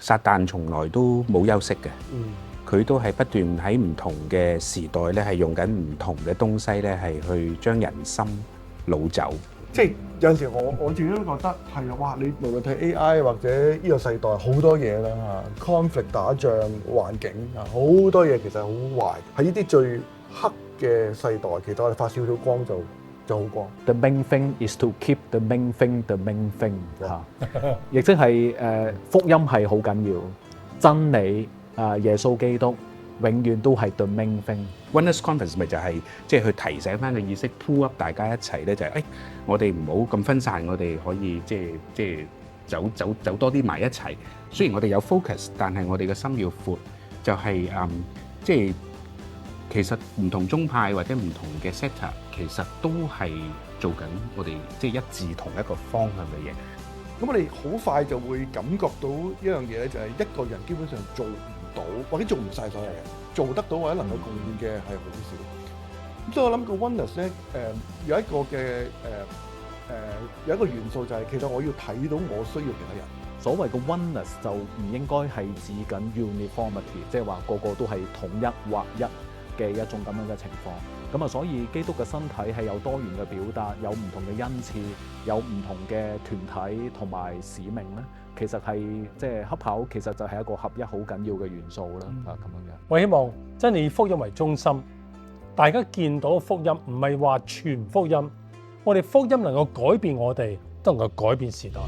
撒旦從來都冇休息嘅，佢都係不斷喺唔同嘅時代咧，係用緊唔同嘅東西咧，係去將人心擄走。即係有陣時我自己都覺得係啊！哇！你無論睇 AI 或者呢個世代好多嘢啦嚇，conflict 打仗環境啊，好多嘢其實好壞。喺呢啲最黑嘅世代，其實我哋發少少光就好光。 The main thing is to keep the main thing the main thing 嚇，亦即係福音係好緊要，真理耶穌基督永遠都係 the main thing。Oneness Conference 咪就係即係去提醒翻個意識 pull up 大家一齊咧，就係我哋唔好咁分散，我哋可以即係走多啲埋一齊。雖然我哋有 focus， 但係我哋嘅心要闊，就係即係其實唔同宗派或者唔同嘅 sector， 其實都係做緊我哋即係一致同一個方向嘅嘢。咁我哋好快就會感覺到一樣嘢咧，就係一個人基本上做唔到或者做唔晒所有嘢，做得到或者能夠貢獻嘅係好少。咁所以我諗個 oneness 咧，有一個嘅有一個元素就係其實我要睇到我需要其他人。所謂嘅 oneness 就唔應該係指緊 uniformity， 即係話個個都係統一劃一嘅一種咁樣嘅情況。咁啊，所以基督嘅身體係有多元嘅表達，有唔同嘅恩賜，有唔同嘅團體同埋使命咧。其實係即係恰巧，其實就係一個合一好緊要嘅元素啦。咁樣嘅。我希望真係以福音為中心，大家見到福音唔係話全福音，我哋福音能夠改變我哋，都能夠改變時代。